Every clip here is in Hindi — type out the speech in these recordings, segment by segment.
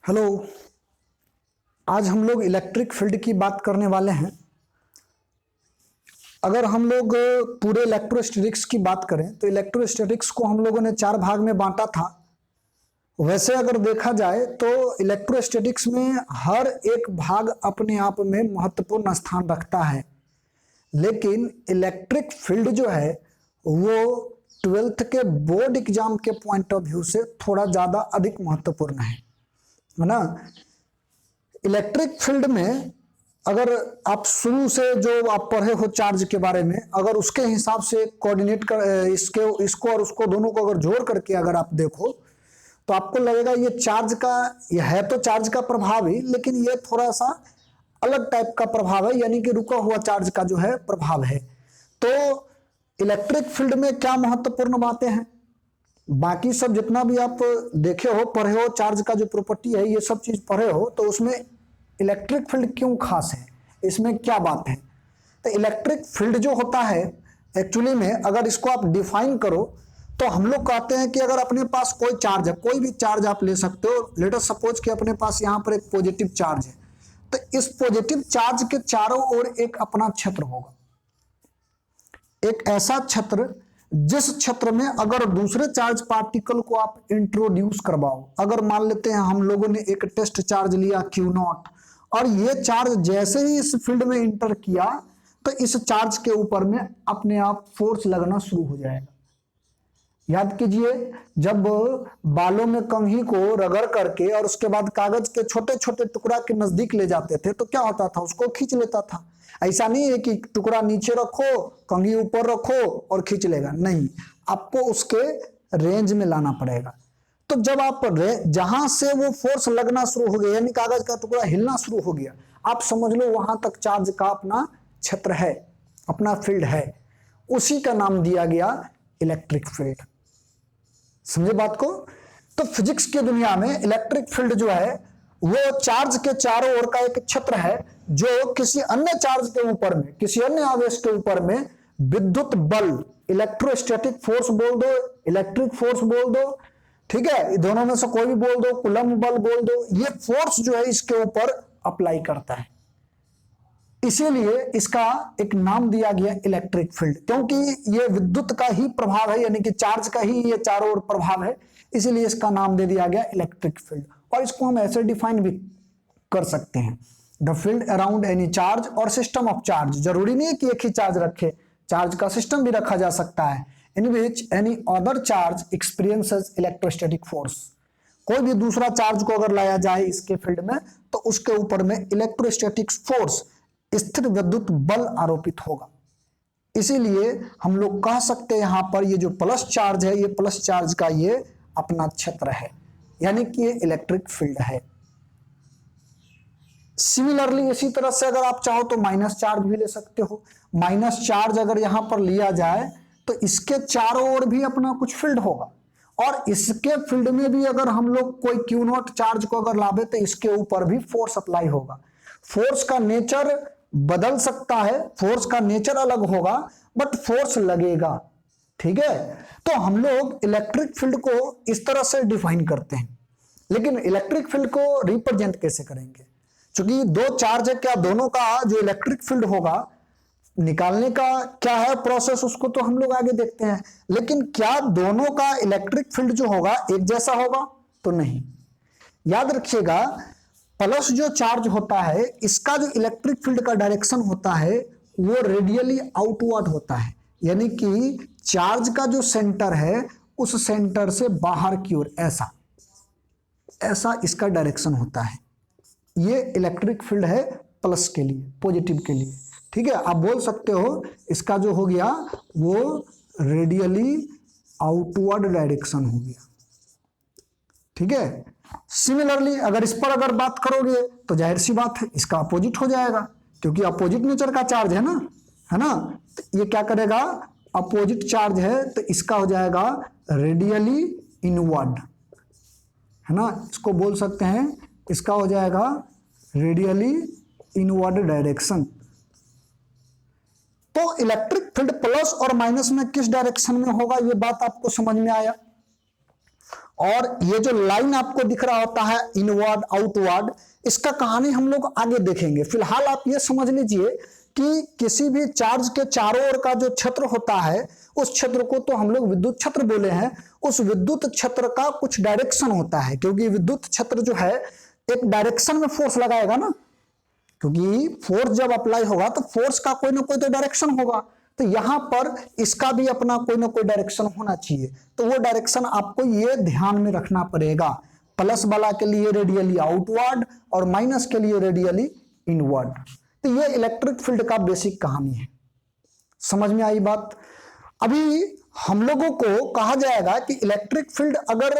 हेलो। आज हम लोग इलेक्ट्रिक फील्ड की बात करने वाले हैं। अगर हम लोग पूरे इलेक्ट्रोस्टैटिक्स की बात करें तो इलेक्ट्रोस्टैटिक्स को हम लोगों ने 4 भाग में बांटा था। वैसे अगर देखा जाए तो इलेक्ट्रोस्टैटिक्स में हर एक भाग अपने आप में महत्वपूर्ण स्थान रखता है, लेकिन इलेक्ट्रिक फील्ड जो है वो 12th के बोर्ड एग्जाम के पॉइंट ऑफ व्यू से थोड़ा ज़्यादा अधिक महत्वपूर्ण है ना। इलेक्ट्रिक फील्ड में अगर आप शुरू से जो आप पढ़े हो चार्ज के बारे में, अगर उसके हिसाब से कोऑर्डिनेट कर इसको और उसको दोनों को अगर जोड़ करके अगर आप देखो तो आपको लगेगा ये चार्ज का, ये है तो चार्ज का प्रभाव ही, लेकिन ये थोड़ा सा अलग टाइप का प्रभाव है, यानी कि रुका हुआ चार्ज का जो है प्रभाव है। तो इलेक्ट्रिक फील्ड में क्या महत्वपूर्ण बातें हैं, बाकी सब जितना भी आप देखे हो, पढ़े हो, चार्ज का जो प्रॉपर्टी है ये सब चीज पढ़े हो, तो उसमें इलेक्ट्रिक फील्ड क्यों खास है, इसमें क्या बात है। तो इलेक्ट्रिक फील्ड जो होता है एक्चुअली में अगर इसको आप डिफाइन करो तो हम लोग कहते हैं कि अगर अपने पास कोई चार्ज है, कोई भी चार्ज आप ले सकते हो, लेट अस सपोज कि अपने पास यहाँ पर एक पॉजिटिव चार्ज है, तो इस पॉजिटिव चार्ज के चारों ओर एक अपना क्षेत्र होगा, एक ऐसा क्षेत्र जिस क्षेत्र में अगर दूसरे चार्ज पार्टिकल को आप इंट्रोड्यूस करवाओ। अगर मान लेते हैं हम लोगों ने एक टेस्ट चार्ज लिया Q0 और ये चार्ज जैसे ही इस फील्ड में इंटर किया तो इस चार्ज के ऊपर में अपने आप फोर्स लगना शुरू हो जाएगा। याद कीजिए, जब बालों में कंघी को रगड़ करके और उसके बाद कागज के छोटे छोटे टुकड़ा के नजदीक ले जाते थे तो क्या होता था, उसको खींच लेता था। ऐसा नहीं है कि टुकड़ा नीचे रखो, कंघी ऊपर रखो और खींच लेगा, नहीं, आपको उसके रेंज में लाना पड़ेगा। तो जब आप जहां से वो फोर्स लगना शुरू हो गया, यानी कागज का टुकड़ा हिलना शुरू हो गया, आप समझ लो वहां तक चार्ज का अपना क्षेत्र है, अपना फील्ड है, उसी का नाम दिया गया इलेक्ट्रिक फील्ड। समझे बात को। तो फिजिक्स की दुनिया में इलेक्ट्रिक फील्ड जो है वो चार्ज के चारों ओर का एक क्षेत्र है जो किसी अन्य चार्ज के ऊपर में, किसी अन्य आवेश के ऊपर में विद्युत बल, इलेक्ट्रोस्टैटिक फोर्स बोल दो, इलेक्ट्रिक फोर्स बोल दो, ठीक है, दोनों में से कोई भी बोल दो, कूलम्ब बल बोल दो, ये फोर्स जो है इसके ऊपर अप्लाई करता है। इसीलिए इसका एक नाम दिया गया इलेक्ट्रिक फील्ड, क्योंकि ये विद्युत का ही प्रभाव है, यानी कि चार्ज का ही ये चारों ओर प्रभाव है, इसीलिए इसका नाम दे दिया गया इलेक्ट्रिक फील्ड। और इसको हम ऐसे डिफाइन भी कर सकते हैं, the field around any charge और सिस्टम ऑफ चार्ज। जरूरी नहीं है कि एक ही चार्ज रखे, चार्ज का सिस्टम भी रखा जा सकता है, in which any other charge experiences electrostatic force. कोई भी दूसरा चार्ज को अगर लाया जाए इसके फील्ड में तो उसके ऊपर में इलेक्ट्रोस्टैटिक फोर्स, स्थिर विद्युत बल आरोपित होगा। इसीलिए हम लोग कह सकते हैं यहां पर ये जो प्लस चार्ज है, ये प्लस चार्ज का ये अपना क्षेत्र है, यानी कि ये इलेक्ट्रिक फील्ड है। सिमिलरली इसी तरह से अगर आप चाहो तो माइनस चार्ज भी ले सकते हो। माइनस चार्ज अगर यहां पर लिया जाए तो इसके चारों ओर भी अपना कुछ फील्ड होगा, और इसके फील्ड में भी अगर हम लोग कोई Q0 चार्ज को अगर लावे तो इसके ऊपर भी फोर्स अप्लाई होगा। फोर्स का नेचर बदल सकता है, फोर्स का नेचर अलग होगा, बट फोर्स लगेगा, ठीक है। तो हम लोग इलेक्ट्रिक फील्ड को इस तरह से डिफाइन करते हैं, लेकिन इलेक्ट्रिक फील्ड को रिप्रेजेंट कैसे करेंगे, क्योंकि दो चार्ज है, क्या दोनों का जो इलेक्ट्रिक फील्ड होगा निकालने का क्या है प्रोसेस, उसको तो हम लोग आगे देखते हैं, लेकिन क्या दोनों का इलेक्ट्रिक फील्ड जो होगा एक जैसा होगा, तो नहीं। याद रखिएगा, प्लस जो चार्ज होता है इसका जो इलेक्ट्रिक फील्ड का डायरेक्शन होता है वो रेडियली आउटवर्ड होता है, यानी कि चार्ज का जो सेंटर है उस सेंटर से बाहर की ओर ऐसा ऐसा इसका डायरेक्शन होता है। ये इलेक्ट्रिक फील्ड है प्लस के लिए, पॉजिटिव के लिए, ठीक है। आप बोल सकते हो इसका जो हो गया वो रेडियली आउटवर्ड डायरेक्शन हो गया, ठीक है। सिमिलरली अगर इस पर अगर बात करोगे तो जाहिर सी बात है इसका अपोजिट हो जाएगा, क्योंकि अपोजिट नेचर का चार्ज है ना, है ना। तो ये क्या करेगा, अपोजिट चार्ज है तो इसका हो जाएगा रेडियली इनवर्ड, है ना, इसको बोल सकते हैं, इसका हो जाएगा रेडियली इनवर्ड डायरेक्शन। तो इलेक्ट्रिक फील्ड प्लस और माइनस में किस डायरेक्शन में होगा, ये बात आपको समझ में आया। और ये जो लाइन आपको दिख रहा होता है इनवर्ड आउटवर्ड, इसका कहानी हम लोग आगे देखेंगे। फिलहाल आप ये समझ लीजिए कि किसी भी चार्ज के चारों ओर का जो क्षेत्र होता है, उस क्षेत्र को तो हम लोग विद्युत क्षेत्र बोले हैं। उस विद्युत क्षेत्र का कुछ डायरेक्शन होता है, क्योंकि विद्युत क्षेत्र जो है एक डायरेक्शन में फोर्स लगाएगा ना, क्योंकि फोर्स जब अप्लाई होगा तो फोर्स का कोई ना कोई तो डायरेक्शन होगा। तो यहां पर इसका भी अपना कोई ना कोई डायरेक्शन होना चाहिए। तो वो डायरेक्शन आपको ये ध्यान में रखना पड़ेगा। प्लस वाला के लिए रेडियली आउटवर्ड और माइनस के लिए रेडियली इनवर्ड। तो ये इलेक्ट्रिक फील्ड का बेसिक कहानी है। समझ में आई बात? अभी हम लोगों को कहा जाएगा कि इलेक्ट्रिक फील्ड अगर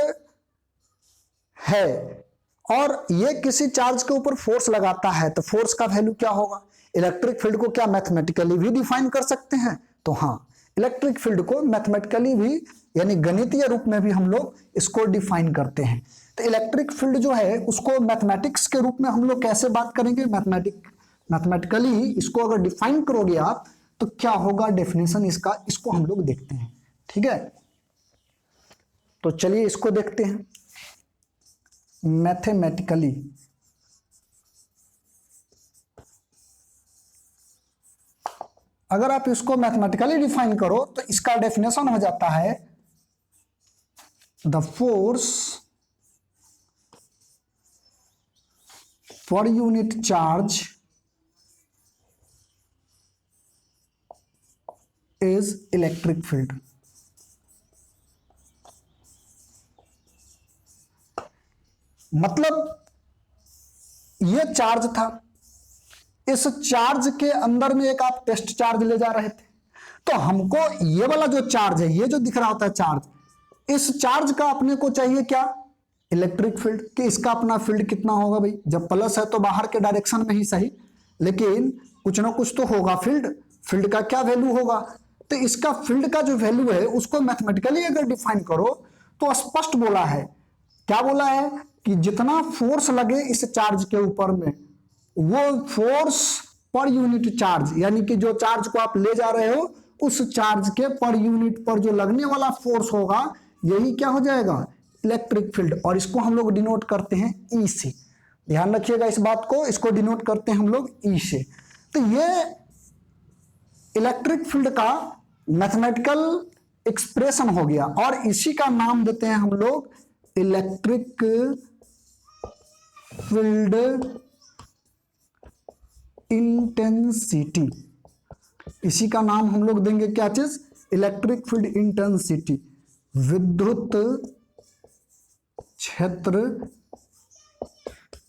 है और ये किसी चार्ज के ऊपर फोर्स लगाता है तो फोर्स का वैल्यू क्या होगा? इलेक्ट्रिक फील्ड को क्या मैथमेटिकली भी डिफाइन कर सकते हैं? तो हाँ, इलेक्ट्रिक फील्ड को मैथमेटिकली भी यानी गणितीय रूप में भी हम लोग इसको डिफाइन करते हैं। तो इलेक्ट्रिक फील्ड जो है उसको मैथमेटिक्स के रूप में हम लोग कैसे बात करेंगे? मैथमेटिकली इसको अगर डिफाइन करोगे आप तो क्या होगा डेफिनेशन इसका, इसको हम लोग देखते हैं। ठीक है, तो चलिए इसको देखते हैं। मैथमेटिकली अगर आप इसको मैथमेटिकली डिफाइन करो तो इसका डेफिनेशन हो जाता है the force per unit charge is electric field. मतलब ये चार्ज था, इस चार्ज के अंदर में एक आप टेस्ट चार्ज ले जा रहे थे, तो हमको ये वाला जो चार्ज है, ये जो दिख रहा होता है चार्ज, इस चार्ज का अपने को चाहिए क्या? Electric field. कि इसका अपना फील्ड कितना होगा भाई? जब प्लस है तो बाहर के डायरेक्शन में ही सही, लेकिन कुछ ना कुछ तो होगा फील्ड। फील्ड का क्या वैल्यू होगा? तो इसका फील्ड का जो वैल्यू है उसको मैथमेटिकली अगर डिफाइन करो तो स्पष्ट बोला है। क्या बोला है? कि जितना फोर्स लगे इस चार्ज के ऊपर में, वो फोर्स पर यूनिट चार्ज, यानी कि जो चार्ज को आप ले जा रहे हो उस चार्ज के पर यूनिट पर जो लगने वाला फोर्स होगा, यही क्या हो जाएगा? Electric field. और इसको हम लोग डिनोट करते हैं ई से। ध्यान रखिएगा इस बात को, इसको डिनोट करते हैं हम लोग ई से। तो ये इलेक्ट्रिक फील्ड का मैथमेटिकल एक्सप्रेशन हो गया और इसी का नाम देते हैं हम लोग इलेक्ट्रिक फील्ड इंटेंसिटी। इसी का नाम हम लोग देंगे क्या चीज? इलेक्ट्रिक फील्ड इंटेंसिटी, विद्युत क्षेत्र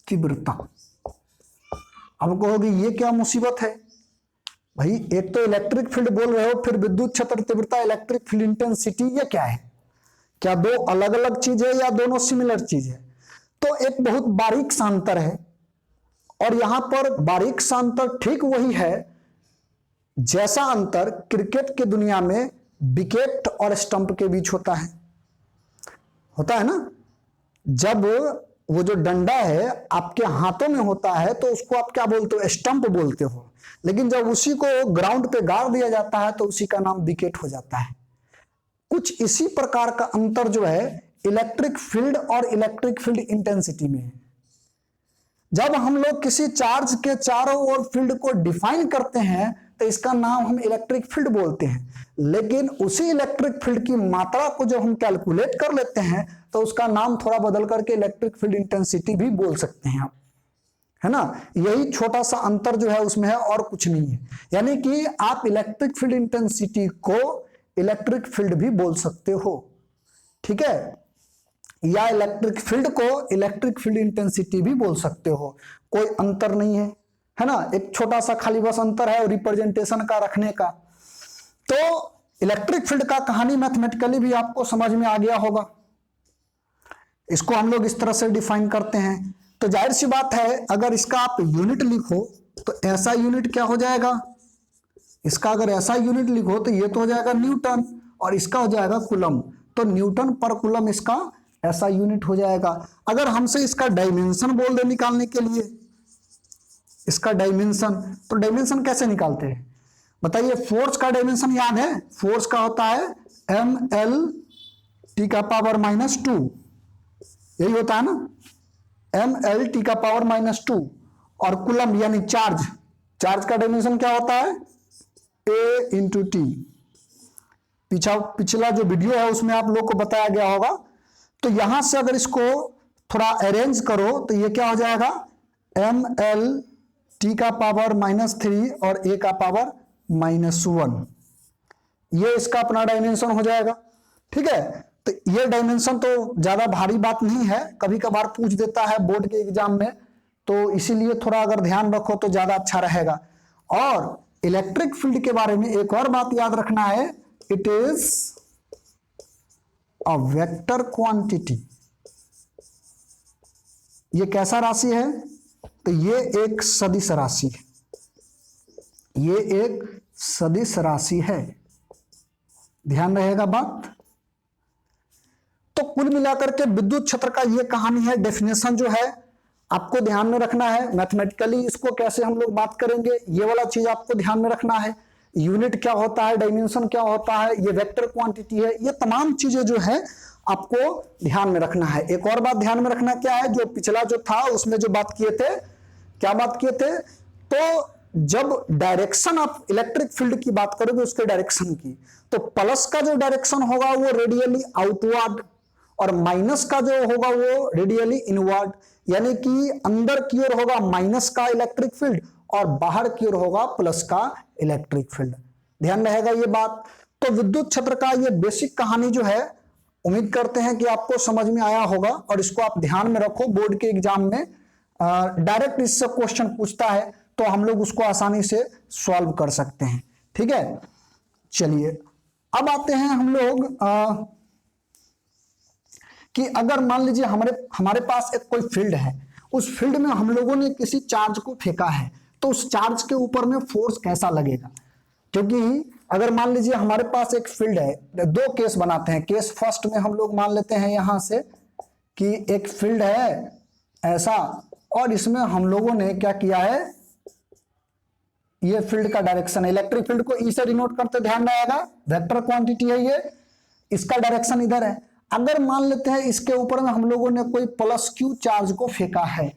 तीव्रता। अब कहोगे ये क्या मुसीबत है भाई? एक तो इलेक्ट्रिक फील्ड बोल रहे हो, फिर विद्युत क्षेत्र तीव्रता, इलेक्ट्रिक फील्ड इंटेंसिटी, ये क्या है? क्या दो अलग अलग चीज है या दोनों सिमिलर चीज है? तो एक बहुत बारीक सा अंतर है। और यहां पर बारीक सा अंतर ठीक वही है जैसा अंतर क्रिकेट की दुनिया में विकेट और स्टंप के बीच होता है ना। जब वो जो डंडा है आपके हाथों में होता है तो उसको आप क्या बोलते हो? स्टंप बोलते हो। लेकिन जब उसी को ग्राउंड पे गाड़ दिया जाता है तो उसी का नाम विकेट हो जाता है। कुछ इसी प्रकार का अंतर जो है इलेक्ट्रिक फील्ड और इलेक्ट्रिक फील्ड इंटेंसिटी में है। जब हम लोग किसी चार्ज के चारों ओर फील्ड को डिफाइन करते हैं तो इसका नाम हम इलेक्ट्रिक फील्ड बोलते हैं। लेकिन उसी इलेक्ट्रिक फील्ड की मात्रा को जब हम कैलकुलेट कर लेते हैं तो उसका नाम थोड़ा बदल करके इलेक्ट्रिक फील्ड इंटेंसिटी भी बोल सकते हैं आप, है ना। यही छोटा सा अंतर जो है उसमें है और कुछ नहीं है। यानी कि आप इलेक्ट्रिक फील्ड इंटेंसिटी को इलेक्ट्रिक फील्ड भी बोल सकते हो, ठीक है, या इलेक्ट्रिक फील्ड को इलेक्ट्रिक फील्ड इंटेंसिटी भी बोल सकते हो। कोई अंतर नहीं है ना। एक छोटा सा खाली बस अंतर है रिप्रेजेंटेशन का रखने का। तो इलेक्ट्रिक फील्ड का कहानी मैथमेटिकली भी आपको समझ में आ गया होगा। इसको हम लोग इस तरह से डिफाइन करते हैं। तो जाहिर सी बात है अगर इसका आप यूनिट लिखो तो ऐसा यूनिट क्या हो जाएगा? इसका अगर ऐसा यूनिट लिखो तो ये तो हो जाएगा न्यूटन और इसका हो जाएगा कूलम। तो न्यूटन पर कूलम इसका ऐसा यूनिट हो जाएगा। अगर हमसे इसका डायमेंशन बोल दे निकालने के लिए, इसका डायमेंशन, तो डायमेंशन कैसे निकालते हैं बताइए? फोर्स का डायमेंशन याद है? फोर्स का होता है ml (T⁻²). यही होता है ना, mL⁻⁻²। और कूलम यानी चार्ज, चार्ज का डायमेंशन क्या होता है, A×T। पिछला जो वीडियो है उसमें आप लोग को बताया गया होगा। तो यहां से अगर इसको थोड़ा अरेंज करो तो ये क्या हो जाएगा, mL⁻³ और A⁻⁻1। ये इसका अपना डायमेंशन हो जाएगा। ठीक है, तो ये डायमेंशन तो ज्यादा भारी बात नहीं है, कभी कभार पूछ देता है बोर्ड के एग्जाम में, तो इसीलिए थोड़ा अगर ध्यान रखो तो ज्यादा अच्छा रहेगा। और इलेक्ट्रिक फील्ड के बारे में एक और बात याद रखना है, it is a vector quantity. ये कैसा राशि है, तो ये एक सदिश राशि है, ये एक सदिश राशि है, ध्यान रहेगा बात। तो कुल मिलाकर के विद्युत क्षेत्र का ये कहानी है। डेफिनेशन जो है आपको ध्यान में रखना है, मैथमेटिकली इसको कैसे हम लोग बात करेंगे ये वाला चीज आपको ध्यान में रखना है। यूनिट क्या होता है, डायमेंशन क्या होता है, ये वेक्टर क्वांटिटी है, ये तमाम चीजें जो है आपको ध्यान में रखना है। एक और बात ध्यान में रखना क्या है, जो पिछला जो था उसमें जो बात किए थे, क्या बात किए थे, तो जब डायरेक्शन आप इलेक्ट्रिक फील्ड की बात करोगे उसके डायरेक्शन की, तो प्लस का जो डायरेक्शन होगा वो रेडियली आउटवर्ड और माइनस का जो होगा वो रेडियली इनवर्ड, यानी कि अंदर की ओर होगा माइनस का इलेक्ट्रिक फील्ड और बाहर की ओर होगा प्लस का इलेक्ट्रिक फील्ड। ध्यान रहेगा ये बात। तो विद्युत क्षेत्र का ये बेसिक कहानी जो है, उम्मीद करते हैं कि आपको समझ में आया होगा और इसको आप ध्यान में रखो। बोर्ड के एग्जाम में डायरेक्ट इससे क्वेश्चन पूछता है तो हम लोग उसको आसानी से सॉल्व कर सकते हैं। ठीक है, चलिए अब आते हैं हम लोग कि अगर मान लीजिए हमारे पास एक कोई फील्ड है, उस फील्ड में हम लोगों ने किसी चार्ज को फेंका है, तो उस चार्ज के ऊपर में फोर्स कैसा लगेगा। क्योंकि अगर मान लीजिए हमारे पास एक फील्ड है, दो केस बनाते हैं। केस फर्स्ट में हम लोग मान लेते हैं यहां से कि एक फील्ड है ऐसा, और इसमें हम लोगों ने क्या किया है, ये फील्ड का डायरेक्शन है, इलेक्ट्रिक फील्ड को ई से डिनोट करते, ध्यान रहेगा, वेक्टर क्वांटिटी है ये, इसका डायरेक्शन इधर है। अगर मान लेते हैं इसके ऊपर में हम लोगों ने कोई +Q चार्ज को फेंका है,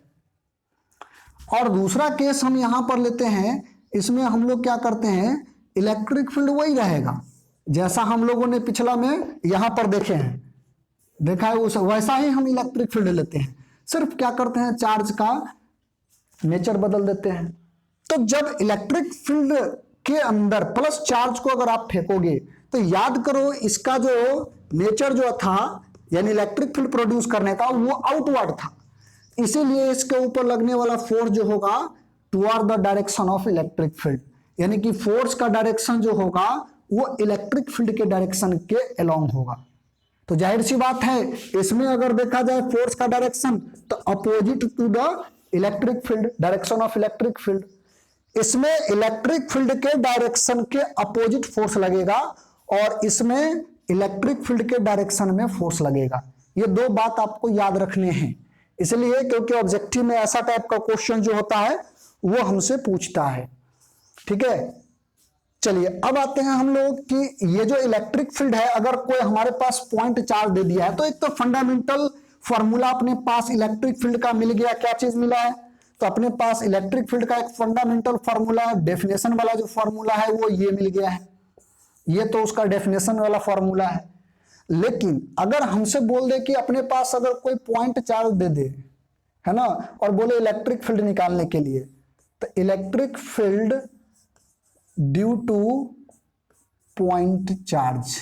और दूसरा केस हम यहां पर लेते हैं, इसमें हम लोग क्या करते हैं, इलेक्ट्रिक फील्ड वही रहेगा जैसा हम लोगों ने पिछला में यहां पर देखा है वैसा ही हम इलेक्ट्रिक फील्ड लेते हैं, सिर्फ क्या करते हैं चार्ज का नेचर बदल देते हैं। तो जब इलेक्ट्रिक फील्ड के अंदर प्लस चार्ज को अगर आप फेंकोगे तो याद करो इसका जो नेचर जो था, यानी इलेक्ट्रिक फील्ड प्रोड्यूस करने का, वो आउटवर्ड था, इसीलिए इसके ऊपर लगने वाला फोर्स जो होगा toward the direction of electric field, यानी कि फोर्स का डायरेक्शन जो होगा वो इलेक्ट्रिक फील्ड के डायरेक्शन के अलोंग होगा। तो जाहिर सी बात है इसमें अगर देखा जाए फोर्स का डायरेक्शन तो opposite to the electric field, direction of electric field, इसमें इलेक्ट्रिक फील्ड के डायरेक्शन के अपोजिट फोर्स लगेगा और इसमें इलेक्ट्रिक फील्ड के डायरेक्शन में फोर्स लगेगा। ये दो बात आपको याद रखने हैं, इसलिए क्योंकि ऑब्जेक्टिव में ऐसा टाइप का क्वेश्चन जो होता है वो हमसे पूछता है। ठीक है, चलिए अब आते हैं हम लोग कि ये जो इलेक्ट्रिक फील्ड है, अगर कोई हमारे पास पॉइंट चार्ज दे दिया है तो एक तो फंडामेंटल फॉर्मूला अपने पास इलेक्ट्रिक फील्ड का मिल गया। क्या चीज मिला है, तो अपने पास इलेक्ट्रिक फील्ड का एक फंडामेंटल फॉर्मूला, डेफिनेशन वाला जो फॉर्मूला है वो ये मिल गया है, ये तो उसका डेफिनेशन वाला फॉर्मूला है। लेकिन अगर हमसे बोल दे कि अपने पास अगर कोई पॉइंट चार्ज दे दे, है ना, और बोले इलेक्ट्रिक फील्ड निकालने के लिए, तो electric field due two point charge,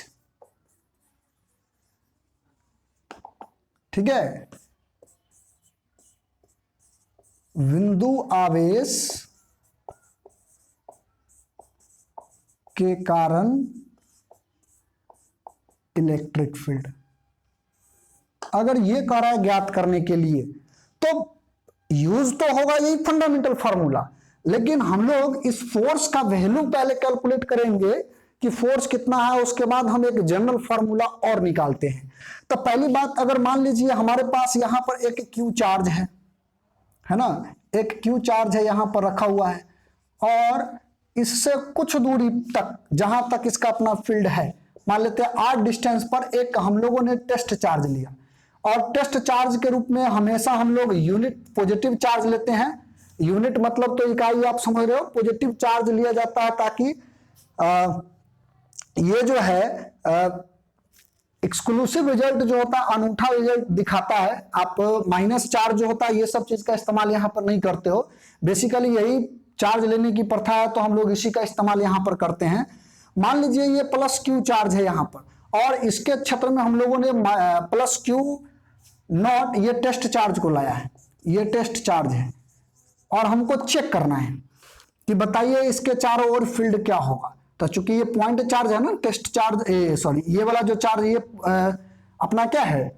ठीक है, बिंदु आवेश के कारण इलेक्ट्रिक फील्ड, अगर ये कह रहा है ज्ञात करने के लिए तो यूज तो होगा यही फंडामेंटल फॉर्मूला, लेकिन हम लोग इस फोर्स का वैल्यू पहले कैलकुलेट करेंगे कि फोर्स कितना है, उसके बाद हम एक जनरल फॉर्मूला और निकालते हैं। तो पहली बात, अगर मान लीजिए हमारे पास यहां पर एक Q चार्ज है ना, एक Q चार्ज है यहां पर रखा हुआ है, और इससे कुछ दूरी तक जहां तक इसका अपना फील्ड है, मान लेते हैं R डिस्टेंस पर एक हम लोगों ने टेस्ट चार्ज लिया, और टेस्ट चार्ज के रूप में हमेशा हम लोग यूनिट पॉजिटिव चार्ज लेते हैं। यूनिट मतलब तो इकाई आप समझ रहे हो, पॉजिटिव चार्ज लिया जाता है ताकि ये जो है एक्सक्लूसिव रिजल्ट जो होता है, अनूठा रिजल्ट दिखाता है। आप माइनस चार्ज जो होता है ये सब चीज का इस्तेमाल यहाँ पर नहीं करते हो। बेसिकली यही चार्ज लेने की प्रथा है, तो हम लोग इसी का इस्तेमाल यहाँ पर करते हैं। मान लीजिए ये प्लस क्यू चार्ज है यहाँ पर, और इसके क्षेत्र में हम लोगों ने प्लस क्यू नॉट ये टेस्ट चार्ज को लाया है, ये टेस्ट चार्ज है, और हमको चेक करना है कि बताइए इसके चारों ओर फील्ड क्या होगा। तो चूंकि ये पॉइंट चार्ज है ना, टेस्ट चार्ज सॉरी ये वाला जो चार्ज ये अपना क्या है,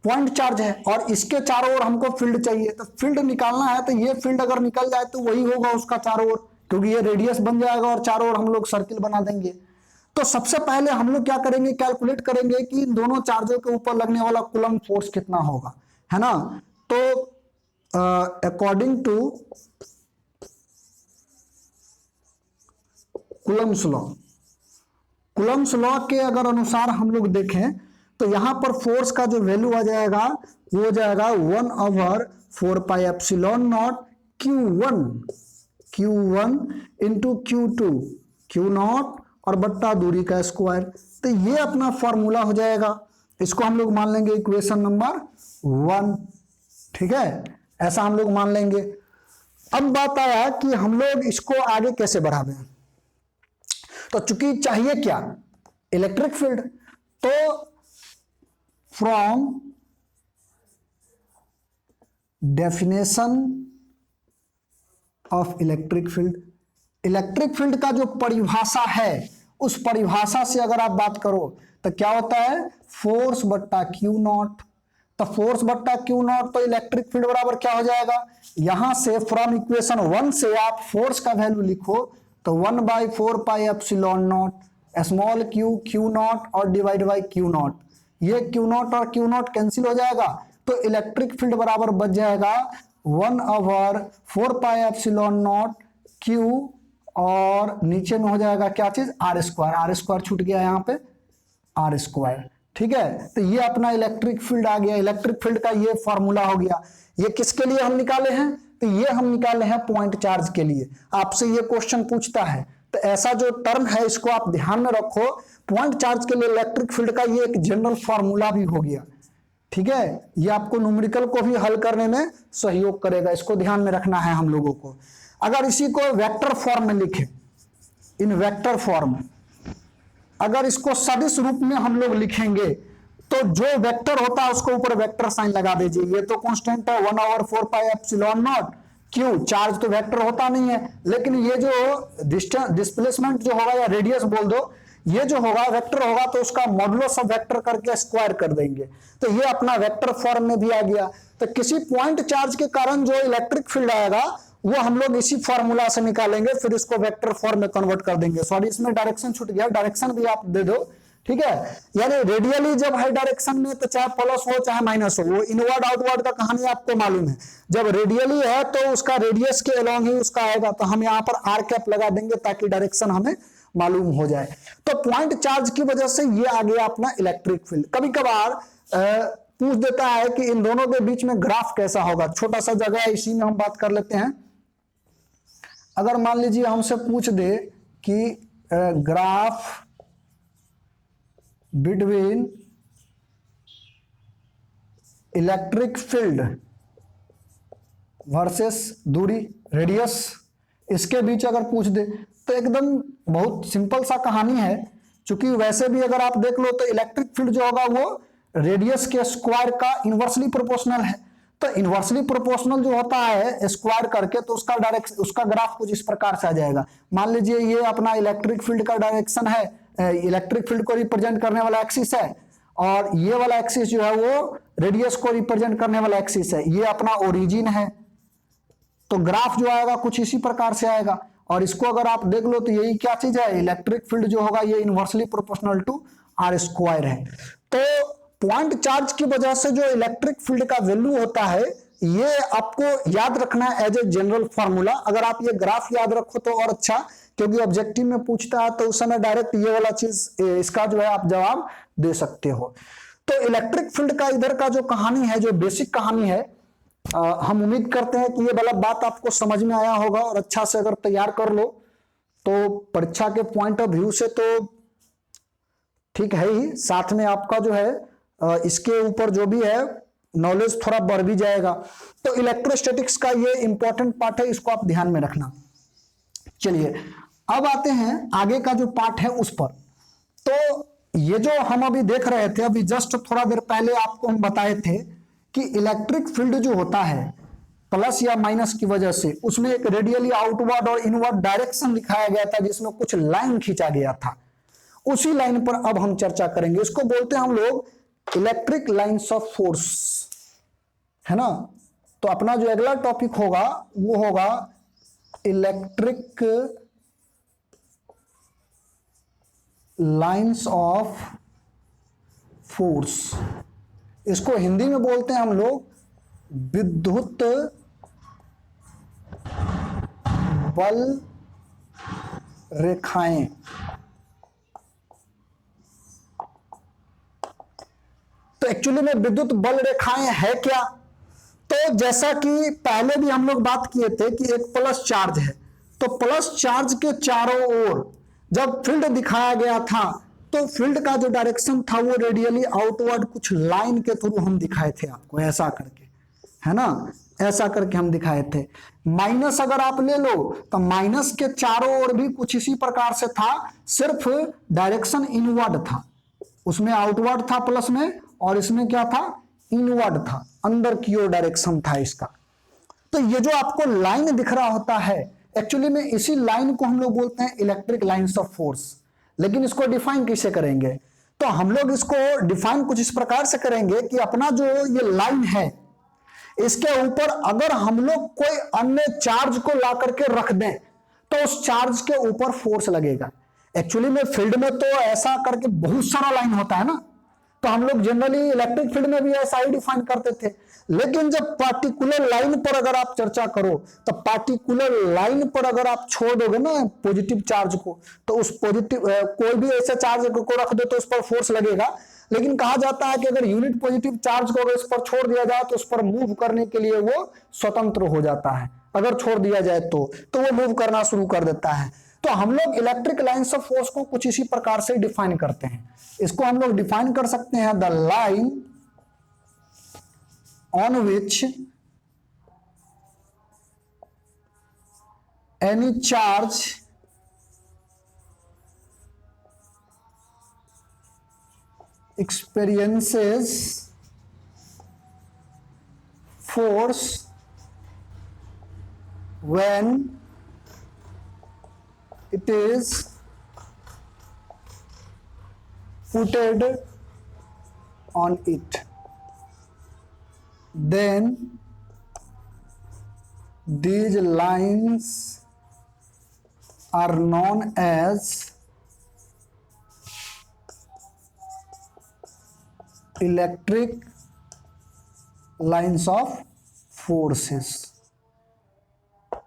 पॉइंट चार्ज है, और इसके चारों ओर हमको फील्ड चाहिए। तो फील्ड निकालना है, तो ये फील्ड अगर निकल जाए तो वही होगा उसका चारों ओर, क्योंकि ये रेडियस बन जाएगा और चारों ओर हम लोग सर्किल बना देंगे। तो सबसे पहले हम लोग क्या करेंगे, कैलकुलेट करेंगे कि इन दोनों चार्जों के ऊपर लगने वाला कूलम फोर्स कितना होगा, है ना। तो अकॉर्डिंग टू कूलम्स लॉ के अगर अनुसार हम लोग देखें तो यहां पर फोर्स का जो वैल्यू आ जाएगा वो हो जाएगा 1/4 pi epsilon not Q1 into Q2 Q not और बट्टा दूरी का स्क्वायर। तो ये अपना फॉर्मूला हो जाएगा, इसको हम लोग मान लेंगे इक्वेशन नंबर 1, ठीक है, ऐसा हम लोग मान लेंगे। अब बात आया कि हम लोग इसको आगे कैसे बढ़ावें। तो चूंकि चाहिए क्या, इलेक्ट्रिक फील्ड, तो from definition of electric field, electric field का जो परिभाषा है उस परिभाषा से अगर आप बात करो तो क्या होता है, फोर्स बट्टा क्यू नॉट। तो फोर्स बट्टा क्यू नॉट, तो इलेक्ट्रिक फील्ड बराबर क्या हो जाएगा, यहां से फ्रॉम इक्वेशन 1 से आप फोर्स का वैल्यू लिखो तो 1/4 pi epsilon not small Q not और डिवाइड बाई क्यू नॉट। ये क्यू नॉट और क्यू नॉट कैंसिल हो जाएगा, तो इलेक्ट्रिक फील्ड बराबर बच जाएगा 1/4 पाई एप्सिलॉन नॉट क्यू, और नीचे में हो जाएगा क्या चीज, आर स्क्वायर छूट गया यहाँ पे, आर स्क्वायर, ठीक है। तो ये अपना इलेक्ट्रिक फील्ड आ गया, इलेक्ट्रिक फील्ड का ये फॉर्मूला हो गया। ये किसके लिए हम निकाले हैं, तो ये हम निकाले हैं पॉइंट चार्ज के लिए। आपसे ये क्वेश्चन पूछता है, तो ऐसा जो टर्म है इसको आप ध्यान में रखो, पॉइंट चार्ज के लिए इलेक्ट्रिक फील्ड का ये एक जनरल फॉर्मूला भी हो गया, ठीक है। ये आपको न्यूमेरिकल को भी हल करने में सहयोग करेगा, इसको ध्यान में रखना है हम लोगों को। अगर इसी को वेक्टर फॉर्म में लिखे, इन वेक्टर फॉर्म, अगर इसको सदिश रूप में हम लोग लिखेंगे तो जो वेक्टर होता है उसको ऊपर वेक्टर साइन लगा दीजिए। ये तो कांस्टेंट है 1/4 pi epsilon not Q, charge तो वेक्टर होता नहीं है, लेकिन ये जो डिस्प्लेसमेंट जो होगा या रेडियस बोल दो, ये जो होगा वेक्टर होगा, तो उसका मॉडुलस ऑफ वेक्टर करके स्क्वायर कर देंगे। तो ये अपना वेक्टर फॉर्म में भी आ गया। तो किसी पॉइंट चार्ज के कारण जो इलेक्ट्रिक फील्ड आएगा वो हम लोग इसी फॉर्मूला से निकालेंगे, फिर इसको वेक्टर फॉर्म में कन्वर्ट कर देंगे। सॉरी इसमें डायरेक्शन छूट गया, डायरेक्शन भी आप दे दो, ठीक है। यानी रेडियली जब है डायरेक्शन में तो चाहे प्लस हो चाहे माइनस हो, वो इनवर्ड आउटवर्ड का कहानी आपको मालूम है। जब रेडियली है तो उसका रेडियस के अलोंग ही उसका आएगा, तो हम यहाँ पर आर कैप लगा देंगे ताकि डायरेक्शन हमें मालूम हो जाए। तो पॉइंट चार्ज की वजह से ये आ गया अपना इलेक्ट्रिक फील्ड। कभी कभार पूछ देता है कि इन दोनों के बीच में ग्राफ कैसा होगा, छोटा सा जगह है इसी में हम बात कर लेते हैं। अगर मान लीजिए हमसे पूछ दे कि graph between electric field versus दूरी रेडियस, इसके बीच अगर पूछ दे तो एकदम बहुत सिंपल सा कहानी है। क्योंकि वैसे भी अगर आप देख लो तो इलेक्ट्रिक फील्ड जो होगा वो रेडियस के स्क्वायर का इनवर्सली प्रोपोर्शनल है। तो इनवर्सली प्रोपोर्शनल जो होता है स्क्वायर करके, तो उसका ग्राफ कुछ इस प्रकार से आ जाएगा। मान लीजिए ये अपना इलेक्ट्रिक फील्ड का डायरेक्शन है, इलेक्ट्रिक फील्ड को रिप्रेजेंट करने वाला एक्सिस है, और ये वाला एक्सिस जो है वो रेडियस को रिप्रेजेंट करने वाला एक्सिस है। ये अपना ओरिजिन है, तो ग्राफ जो आएगा कुछ इसी प्रकार से आएगा। और इसको अगर आप देख लो तो यही क्या चीज है, इलेक्ट्रिक फील्ड जो होगा ये inversely proportional to R square है। तो पॉइंट चार्ज की वजह से जो इलेक्ट्रिक फील्ड का वैल्यू होता है ये आपको याद रखना है एज ए जनरल फॉर्मूला। अगर आप ये ग्राफ याद रखो तो और अच्छा, क्योंकि ऑब्जेक्टिव में पूछता है तो उस समय डायरेक्ट ये वाला चीज इसका जो है आप जवाब दे सकते हो। तो इलेक्ट्रिक फील्ड का इधर का जो कहानी है, जो बेसिक कहानी है, हम उम्मीद करते हैं कि ये वाला बात आपको समझ में आया होगा, और अच्छा से अगर तैयार कर लो तो परीक्षा के पॉइंट ऑफ व्यू से तो ठीक है ही, साथ में आपका जो है इसके ऊपर जो भी है नॉलेज थोड़ा बढ़ भी जाएगा। तो इलेक्ट्रोस्टैटिक्स का ये इंपॉर्टेंट पार्ट है, इसको आप ध्यान में रखना। चलिए अब आते हैं आगे का जो पार्ट है उस पर। तो ये जो हम अभी देख रहे थे, अभी जस्ट थोड़ा देर पहले आपको हम बताए थे कि इलेक्ट्रिक फील्ड जो होता है प्लस या माइनस की वजह से, उसमें एक रेडियली आउटवर्ड और इनवर्ड डायरेक्शन दिखाया गया था, जिसमें कुछ लाइन खींचा गया था। उसी लाइन पर अब हम चर्चा करेंगे। इसको बोलते हैं हम लोग इलेक्ट्रिक लाइंस ऑफ फोर्स, है ना। तो अपना जो अगला टॉपिक होगा वो होगा इलेक्ट्रिक लाइंस ऑफ फोर्स। इसको हिंदी में बोलते हैं हम लोग विद्युत बल रेखाएं। तो एक्चुअली में विद्युत बल रेखाएं है क्या? तो जैसा कि पहले भी हम लोग बात किए थे कि एक प्लस चार्ज है, तो प्लस चार्ज के चारों ओर जब फील्ड दिखाया गया था तो फील्ड का जो डायरेक्शन था वो रेडियली आउटवर्ड कुछ लाइन के थ्रू हम दिखाए थे आपको, ऐसा करके, है ना, ऐसा करके हम दिखाए थे। माइनस अगर आप ले लो तो माइनस के चारों ओर भी कुछ इसी प्रकार से था, सिर्फ डायरेक्शन इनवर्ड था, उसमें आउटवर्ड था प्लस में, और इसमें क्या था, इनवर्ड था, अंदर की ओर डायरेक्शन था इसका। तो ये जो आपको लाइन दिख रहा होता है, एक्चुअली में इसी लाइन को हम लोग बोलते हैं इलेक्ट्रिक लाइंस ऑफ फोर्स। लेकिन इसको डिफाइन कैसे करेंगे? तो हम लोग इसको डिफाइन कुछ इस प्रकार से करेंगे कि अपना जो ये लाइन है, इसके ऊपर अगर हम लोग कोई अन्य चार्ज को ला करके रख दें तो उस चार्ज के ऊपर फोर्स लगेगा। एक्चुअली में फील्ड में तो ऐसा करके बहुत सारा लाइन होता है ना, तो हम लोग जनरली इलेक्ट्रिक फील्ड में भी ऐसा ही डिफाइन करते थे। लेकिन जब पार्टिकुलर लाइन पर अगर आप चर्चा करो तो पार्टिकुलर लाइन पर अगर आप छोड़ दोगे ना पॉजिटिव चार्ज को, तो उस पॉजिटिव कोई भी ऐसे चार्ज को रख दो तो उस पर फोर्स लगेगा। लेकिन कहा जाता है कि अगर यूनिट पॉजिटिव चार्ज को अगर इस पर छोड़ दिया जाए तो उस पर मूव करने के लिए वो स्वतंत्र हो जाता है, अगर छोड़ दिया जाए तो वो मूव करना शुरू कर देता है। तो हम लोग इलेक्ट्रिक लाइंस ऑफ फोर्स को कुछ इसी प्रकार से डिफाइन करते हैं। इसको हम लोग डिफाइन कर सकते हैं, the line on which any charge experiences force when it is putted on it, then these lines are known as electric lines of forces.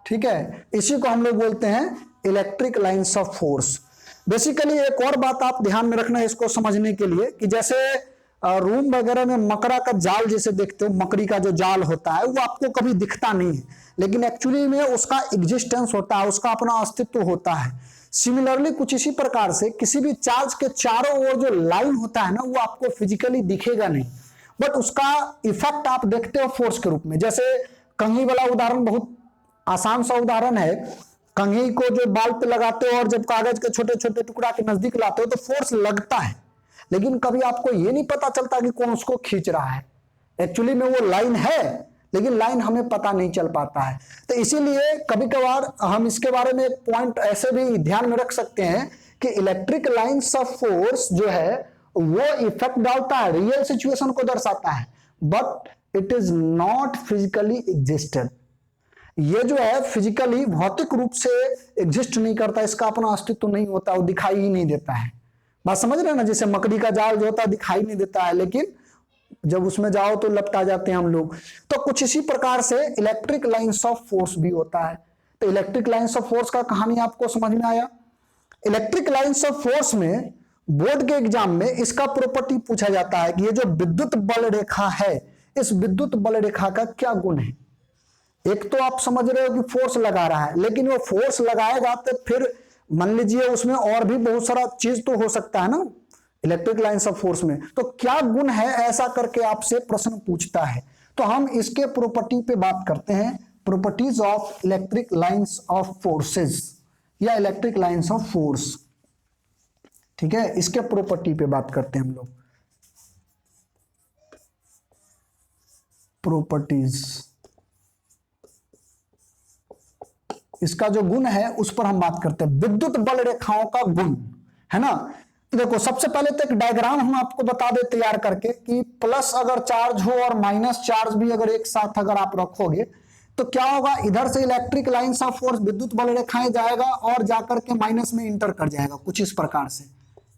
ठीक है, इसी को हम लोग बोलते हैं electric lines of force. Basically एक और बात आप ध्यान में रखना है इसको समझने के लिए, कि जैसे रूम वगैरह में मकड़ा का जाल जैसे देखते हो, मकड़ी का जो जाल होता है वो आपको कभी दिखता नहीं है, लेकिन एक्चुअली में उसका एग्जिस्टेंस होता है, उसका अपना अस्तित्व होता है। सिमिलरली कुछ इसी प्रकार से किसी भी चार्ज के चारों ओर जो लाइन होता है ना, वो आपको फिजिकली दिखेगा नहीं, बट उसका इफेक्ट आप देखते हो फोर्स के रूप में। जैसे कंघी वाला उदाहरण बहुत आसान सा उदाहरण है, कंघी को जो बाल पे लगाते हो और जब कागज के छोटे छोटे टुकड़ा के नजदीक लाते हो तो फोर्स लगता है, लेकिन कभी आपको ये नहीं पता चलता कि कौन उसको खींच रहा है। एक्चुअली में वो लाइन है, लेकिन लाइन हमें पता नहीं चल पाता है। तो इसीलिए कभी कभार हम इसके बारे में एक पॉइंट ऐसे भी ध्यान में रख सकते हैं कि इलेक्ट्रिक लाइंस ऑफ फोर्स जो है वो इफेक्ट डालता है, रियल सिचुएशन को दर्शाता है, but it is not physically existed. ये जो है फिजिकली भौतिक रूप से एग्जिस्ट नहीं करता, इसका अपना अस्तित्व नहीं होता, वो दिखाई ही नहीं देता है। बात समझ रहे हैं ना, जैसे मकड़ी का जाल जो होता है दिखाई नहीं देता है, लेकिन जब उसमें जाओ तो लपटा जाते हैं हम लोग। तो कुछ इसी प्रकार से इलेक्ट्रिक लाइंस ऑफ फोर्स भी होता है। तो इलेक्ट्रिक लाइंस ऑफ फोर्स का कहानी आपको समझ में आया। इलेक्ट्रिक लाइंस ऑफ फोर्स में बोर्ड के एग्जाम में इसका प्रॉपर्टी पूछा जाता है कि ये जो विद्युत बल रेखा है, इस विद्युत बल रेखा का क्या गुण है। एक तो आप समझ रहे हो कि फोर्स लगा रहा है, लेकिन वो फोर्स लगाएगा तो फिर मान लीजिए उसमें और भी बहुत सारा चीज तो हो सकता है ना इलेक्ट्रिक लाइंस ऑफ फोर्स में, तो क्या गुण है ऐसा करके आपसे प्रश्न पूछता है। तो हम इसके प्रॉपर्टी पे बात करते हैं, properties of electric lines of forces या इलेक्ट्रिक लाइंस ऑफ फोर्स। ठीक है, इसके प्रॉपर्टी पे बात करते हैं हम लोग, प्रॉपर्टीज। इसका जो गुण है उस पर हम बात करते हैं, विद्युत बल रेखाओं का गुण, है ना। तो देखो सबसे पहले तो एक डायग्राम हम आपको बता दे तैयार करके कि प्लस अगर चार्ज हो और माइनस चार्ज भी अगर एक साथ अगर आप रखोगे तो क्या होगा, इधर से इलेक्ट्रिक लाइंस ऑफ फोर्स विद्युत बल रेखाएं जाएगा और जाकर के माइनस में इंटर कर जाएगा कुछ इस प्रकार से।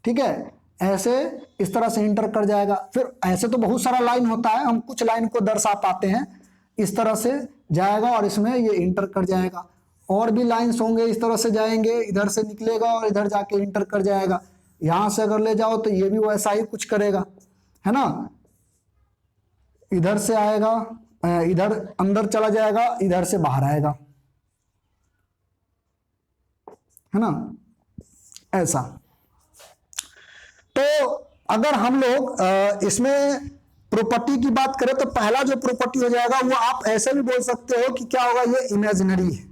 ठीक है, ऐसे इस तरह से इंटर कर जाएगा। फिर ऐसे तो बहुत सारा लाइन होता है, हम कुछ लाइन को दर्शा पाते हैं, इस तरह से जाएगा और इसमें ये इंटर कर जाएगा। और भी लाइन्स होंगे इस तरह से जाएंगे, इधर से निकलेगा और इधर जाके इंटर कर जाएगा। यहां से अगर ले जाओ तो ये भी वैसा ही कुछ करेगा, है ना। इधर से आएगा, इधर अंदर चला जाएगा, इधर से बाहर आएगा, है ना, ऐसा। तो अगर हम लोग इसमें प्रॉपर्टी की बात करें तो पहला जो प्रॉपर्टी हो जाएगा वो आप ऐसे भी बोल सकते हो कि क्या होगा, ये इमेजिनरी है,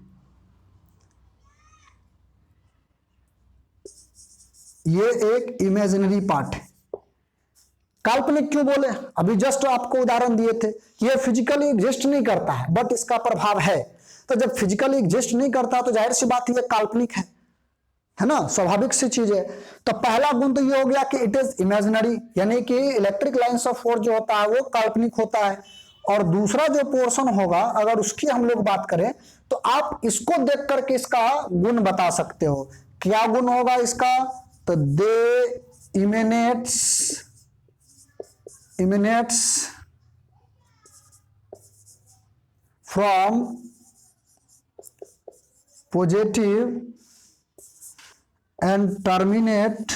ये एक इमेजिनरी पार्ट है। काल्पनिक क्यों बोले, अभी जस्ट आपको उदाहरण दिए थे कि ये फिजिकली एग्जिस्ट नहीं करता है बट इसका प्रभाव है। तो जब फिजिकली एग्जिस्ट नहीं करता तो जाहिर सी बात ये काल्पनिक है ना, स्वाभाविक सी चीज है। तो पहला गुण तो ये हो गया कि इट इज इमेजिनरी, यानी कि इलेक्ट्रिक लाइंस ऑफ फोर्स जो होता है वो काल्पनिक होता है। और दूसरा जो पोर्शन होगा अगर उसकी हम लोग बात करें तो आप इसको देख करके इसका गुण बता सकते हो। क्या गुण होगा इसका, तो दे emanates from positive and terminates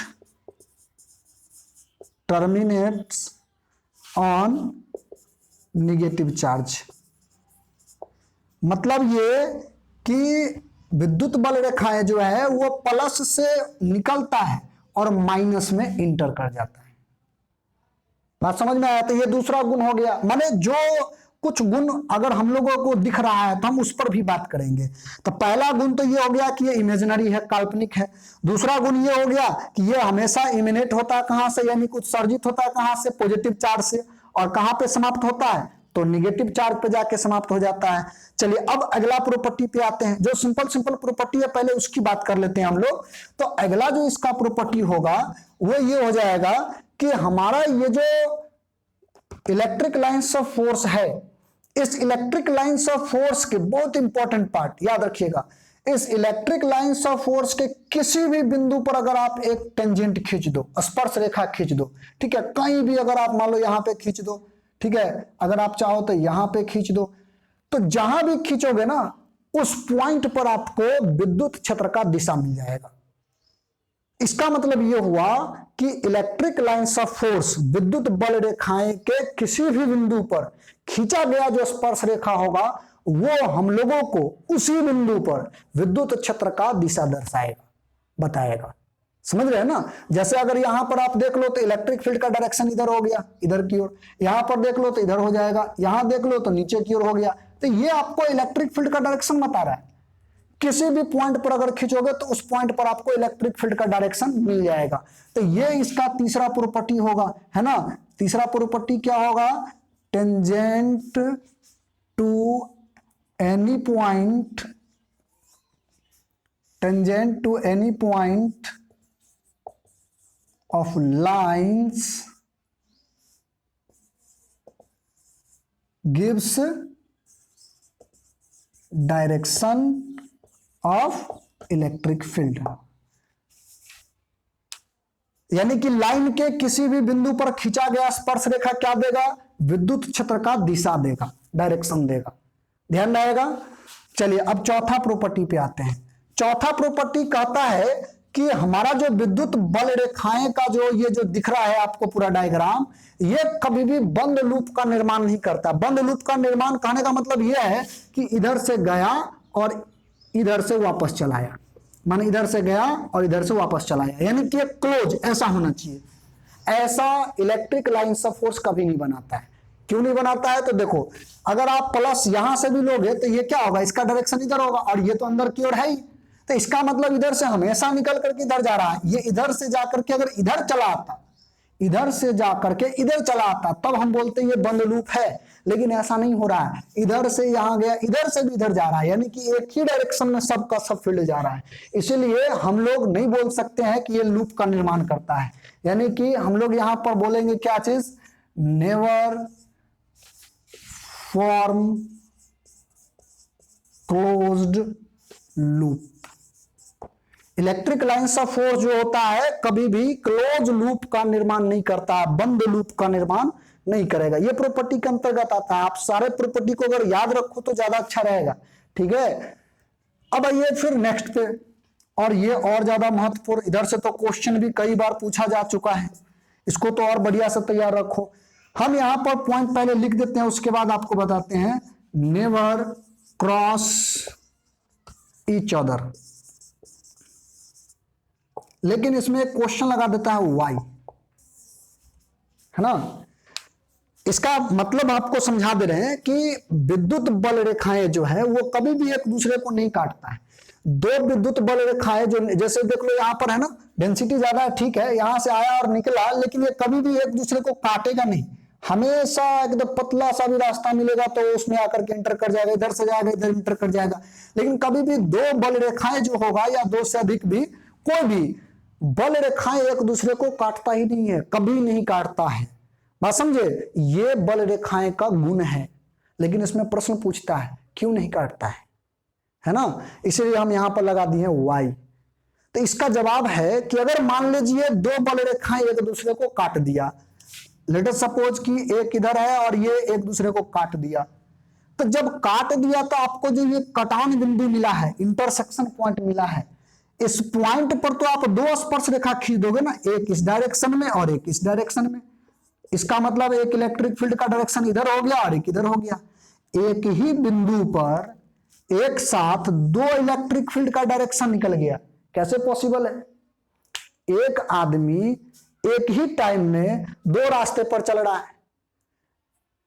on negative charge। मतलब ये कि विद्युत बल रेखाएं जो है वो प्लस से निकलता है और माइनस में इंटर कर जाता है। बात समझ में आया। तो ये दूसरा गुण हो गया, माने जो कुछ गुण अगर हम लोगों को दिख रहा है तो हम उस पर भी बात करेंगे। तो पहला गुण तो ये हो गया कि ये इमेजिनरी है, काल्पनिक है। दूसरा गुण ये हो गया कि ये हमेशा इमिनेट होता है कहां से, यानी कुछ सर्जित होता है कहां से, पॉजिटिव चार्ज से, और कहां पे समाप्त होता है, तो निगेटिव चार्ज पे जाके समाप्त हो जाता है। चलिए अब अगला प्रॉपर्टी पे आते हैं, जो सिंपल प्रॉपर्टी है पहले उसकी बात कर लेते हैं हम लोग। तो अगला जो इसका प्रॉपर्टी होगा वो ये हो जाएगा कि हमारा ये जो इलेक्ट्रिक लाइंस ऑफ फोर्स है, इस इलेक्ट्रिक लाइंस ऑफ फोर्स के बहुत इंपॉर्टेंट पार्ट याद रखिएगा, इस इलेक्ट्रिक लाइंस ऑफ फोर्स के किसी भी बिंदु पर अगर आप एक टेंजेंट खींच दो, स्पर्श रेखा खींच दो, ठीक है, कहीं भी अगर आप मान लो यहां पे खींच दो, ठीक है, अगर आप चाहो तो यहां पे खींच दो, तो जहां भी खींचोगे ना उस पॉइंट पर आपको विद्युत क्षेत्र का दिशा मिल जाएगा। इसका मतलब यह हुआ कि इलेक्ट्रिक लाइंस ऑफ फोर्स, विद्युत बल रेखाएं के किसी भी बिंदु पर खींचा गया जो स्पर्श रेखा होगा वो हम लोगों को उसी बिंदु पर विद्युत क्षेत्र का दिशा दर्शाएगा, बताएगा। समझ रहे हैं ना। जैसे अगर यहां पर आप देख लो तो इलेक्ट्रिक फील्ड का डायरेक्शन इधर हो गया, इधर की ओर, यहां पर देख लो तो इधर हो जाएगा, यहां देख लो तो नीचे की ओर हो गया। तो ये आपको इलेक्ट्रिक फील्ड का डायरेक्शन बता रहा है। किसी भी पॉइंट पर अगर खींचोगे तो उस पॉइंट पर आपको इलेक्ट्रिक फील्ड का डायरेक्शन मिल जाएगा। तो ये इसका तीसरा प्रॉपर्टी होगा, है ना। तीसरा प्रॉपर्टी क्या होगा, tangent to any point, tangent to any point of lines gives direction of electric field। यानी कि लाइन के किसी भी बिंदु पर खींचा गया स्पर्श रेखा क्या देगा, विद्युत क्षेत्र का दिशा देगा, डायरेक्शन देगा। ध्यान रहेगा। चलिए अब चौथा प्रॉपर्टी पे आते हैं। चौथा प्रॉपर्टी कहता है कि हमारा जो विद्युत बल रेखाएं का जो ये जो दिख रहा है आपको पूरा डायग्राम, ये कभी भी बंद लूप का निर्माण नहीं करता। बंद लूप का निर्माण कहने का मतलब यह है कि इधर से गया और इधर से वापस चला आया, माने इधर से गया और इधर से वापस चला आया, यानी कि क्लोज ऐसा होना चाहिए। ऐसा इलेक्ट्रिक लाइन्स ऑफ फोर्स कभी नहीं बनाता है। क्यों नहीं बनाता है? तो देखो, अगर आप प्लस यहां से भी लोगे तो ये क्या होगा, इसका डायरेक्शन इधर होगा और ये तो अंदर की ओर है ही, तो इसका मतलब इधर से हमेशा निकल करके इधर जा रहा है। ये इधर से जाकर के अगर इधर चला आता, इधर से जाकर के इधर चला आता, तब हम बोलते हैं ये बंद लूप है। लेकिन ऐसा नहीं हो रहा है, इधर से यहां गया, इधर से भी इधर जा रहा है, यानी कि एक ही डायरेक्शन में सबका सब फील्ड जा रहा है। इसीलिए हम लोग नहीं बोल सकते हैं कि ये लूप का निर्माण करता है। यानी कि हम लोग यहां पर बोलेंगे क्या चीज, never form closed loop. Electric lines of force जो होता है कभी भी क्लोज लूप का निर्माण नहीं करता, बंद लूप का निर्माण नहीं करेगा। ये प्रॉपर्टी के अंतर्गत आता है। आप सारे प्रॉपर्टी को अगर याद रखो तो ज्यादा अच्छा रहेगा, ठीक है। अब आइए फिर नेक्स्ट पे, और ये और ज्यादा महत्वपूर्ण, इधर से तो क्वेश्चन भी कई बार पूछा जा चुका है, इसको तो और बढ़िया से तैयार रखो। हम यहां पर पॉइंट पहले लिख देते हैं, उसके बाद आपको बताते हैं। नेवर क्रॉस ईच अदर, लेकिन इसमें एक क्वेश्चन लगा देता है वाई, है ना। इसका मतलब आपको समझा दे रहे हैं कि विद्युत बल रेखाएं जो है वो कभी भी एक दूसरे को नहीं काटता है। दो विद्युत बल रेखाएं जो, जैसे देख लो यहां पर है ना, डेंसिटी ज्यादा है, ठीक है, यहां से आया और निकला, लेकिन ये कभी भी एक दूसरे को काटेगा नहीं। हमेशा एकदम पतला सा भी रास्ता मिलेगा तो उसमें आकर के इंटर कर जाएगा, इधर से जाएगा इधर इंटर कर जाएगा। लेकिन कभी भी दो बल रेखाएं जो होगा या दो से अधिक भी, कोई भी बल रेखाएं एक दूसरे को काटता ही नहीं है, कभी नहीं काटता है। बात समझे, ये बल रेखाएं का गुण है। लेकिन इसमें प्रश्न पूछता है क्यों नहीं काटता है ना, इसलिए हम यहां पर लगा दिए वाई। तो इसका जवाब है कि अगर मान लीजिए दो बल रेखाएं एक दूसरे को काट दिया, लेट अस सपोज कि एक इधर है और ये एक दूसरे को काट दिया, तो जब काट दिया तो आपको जो ये कटान बिंदु मिला है, इंटरसेक्शन पॉइंट मिला है, इस पॉइंट पर तो आप दो स्पर्श रेखा खींच दोगे ना, एक इस डायरेक्शन में और एक इस डायरेक्शन में। इसका मतलब एक इलेक्ट्रिक फील्ड का डायरेक्शन इधर हो गया और एक इधर हो गया। एक ही बिंदु पर एक साथ दो इलेक्ट्रिक फील्ड का डायरेक्शन निकल गया, कैसे पॉसिबल है? एक आदमी एक ही टाइम में दो रास्ते पर चल रहा है,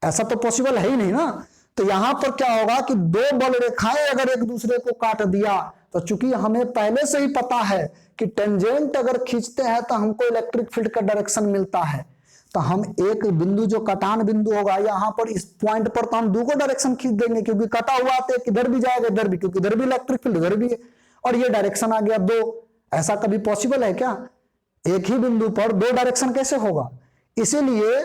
ऐसा तो पॉसिबल है ही नहीं ना। तो यहां पर क्या होगा कि दो बल रेखाएं अगर एक दूसरे को काट दिया, तो चूंकि हमें पहले से ही पता है कि टेंजेंट अगर खींचते हैं तो हमको इलेक्ट्रिक फील्ड का डायरेक्शन मिलता है, तो हम एक बिंदु जो कटान बिंदु होगा यहां पर इस पॉइंट पर तो हम दो को डायरेक्शन खींच देंगे, क्योंकि कटा हुआ तो एक इधर भी जाएगा इधर भी, क्योंकि इधर भी इलेक्ट्रिक फील्ड इधर भी है, और ये डायरेक्शन आ गया दो। ऐसा कभी पॉसिबल है क्या? एक ही बिंदु पर दो डायरेक्शन कैसे होगा? इसीलिए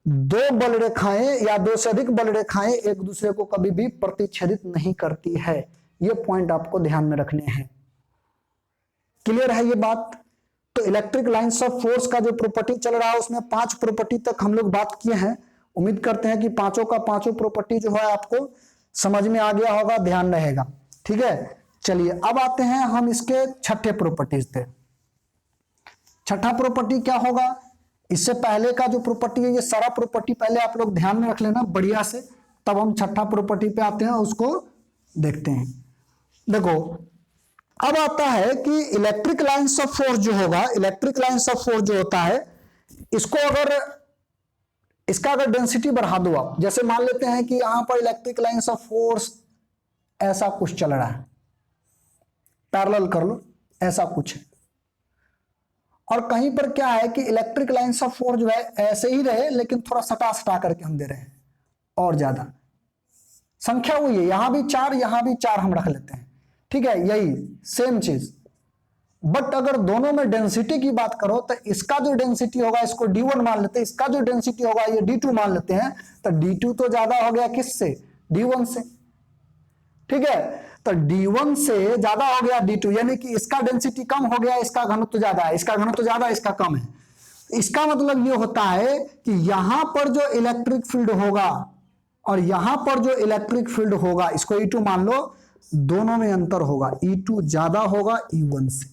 दो बल रेखाएं या दो से अधिक बल रेखाएं एक दूसरे को कभी भी प्रतिच्छेदित नहीं करती है। ये पॉइंट आपको ध्यान में रखने हैं। क्लियर है ये बात? तो इलेक्ट्रिक लाइन्स ऑफ फोर्स का जो प्रॉपर्टी चल रहा है उसमें 5 प्रॉपर्टी तक हम लोग बात किए हैं। उम्मीद करते हैं कि पांचों का पांचों प्रॉपर्टी जो है आपको समझ में आ गया होगा, ध्यान रहेगा। ठीक है, चलिए अब आते हैं हम इसके छठे प्रॉपर्टीज पे। छठा प्रॉपर्टी क्या होगा? इससे पहले का जो प्रॉपर्टी है, ये सारा प्रॉपर्टी पहले आप लोग ध्यान में रख लेना बढ़िया से, तब हम छठा प्रॉपर्टी पे आते हैं, उसको देखते हैं। देखो अब आता है कि इलेक्ट्रिक लाइन्स ऑफ फोर्स जो होगा, इलेक्ट्रिक लाइन्स ऑफ फोर्स जो होता है, इसको अगर इसका अगर डेंसिटी बढ़ा दो आप, जैसे मान लेते हैं कि यहां पर इलेक्ट्रिक लाइन्स ऑफ फोर्स ऐसा कुछ चल रहा है, पैरेलल कर लो, ऐसा कुछ है, और कहीं पर क्या है कि इलेक्ट्रिक लाइन्स ऑफ फोर्स जो है ऐसे ही रहे, लेकिन थोड़ा सटा सटा करके हम दे रहे हैं, और ज्यादा संख्या हुई है, यहां भी 4 यहां भी 4 हम रख लेते हैं। ठीक है, यही सेम चीज। बट अगर दोनों में डेंसिटी की बात करो तो इसका जो डेंसिटी होगा इसको d1 मान लेते हैं, इसका जो डेंसिटी होगा ये d2 मान लेते हैं, तो d2 तो ज्यादा हो गया किससे? d1 से। ठीक है, तो d1 से ज्यादा हो गया d2, यानी कि इसका डेंसिटी कम हो गया, इसका घनत्व ज्यादा है, इसका घनत्व ज्यादा, इसका कम है। इसका मतलब ये होता है कि यहां पर जो इलेक्ट्रिक फील्ड होगा और यहां पर जो इलेक्ट्रिक फील्ड होगा, इसको E2 मान लो, दोनों में अंतर होगा, E2 ज्यादा होगा E1 से।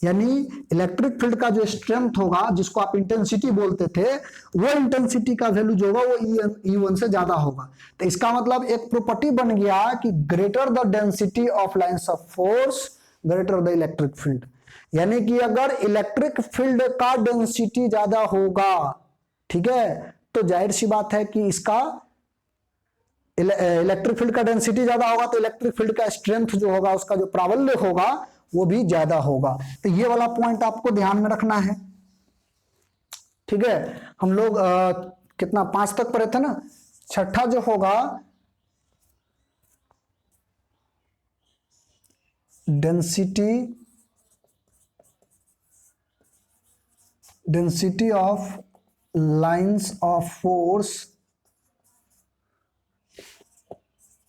यानी इलेक्ट्रिक फील्ड का जो स्ट्रेंथ होगा, जिसको आप इंटेंसिटी बोलते थे, वो इंटेंसिटी का वैल्यू जो होगा वो E1 से ज्यादा होगा। तो इसका मतलब एक प्रॉपर्टी बन गया कि greater the density of lines of force greater the electric field. यानी कि अगर इलेक्ट्रिक फील्ड का डेंसिटी ज्यादा होगा, ठीक है, तो जाहिर सी बात है कि इसका इलेक्ट्रिक फील्ड का डेंसिटी ज्यादा होगा तो इलेक्ट्रिक फील्ड का स्ट्रेंथ जो होगा, उसका जो प्राबल्य होगा वो भी ज्यादा होगा। तो ये वाला पॉइंट आपको ध्यान में रखना है, ठीक है। हम लोग कितना 5 तक पढ़े थे ना। छठा जो होगा density of lines of force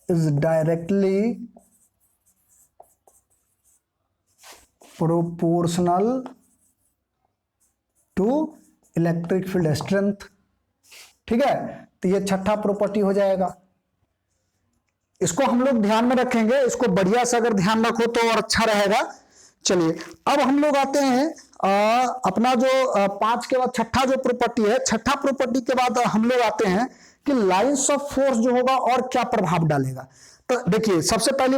is directly proportional to electric field strength, ठीक है। तो ये छठा प्रॉपर्टी हो जाएगा। इसको हम लोग ध्यान में रखेंगे, इसको बढ़िया से अगर ध्यान रखो तो और अच्छा रहेगा। चलिए अब हम लोग आते हैं अपना जो 5 के बाद छठा जो प्रॉपर्टी है, छठा प्रॉपर्टी के बाद हम लोग आते हैं कि लाइंस ऑफ फोर्स जो होगा और क्या प्रभाव डालेगा। तो देखिए सबसे पहले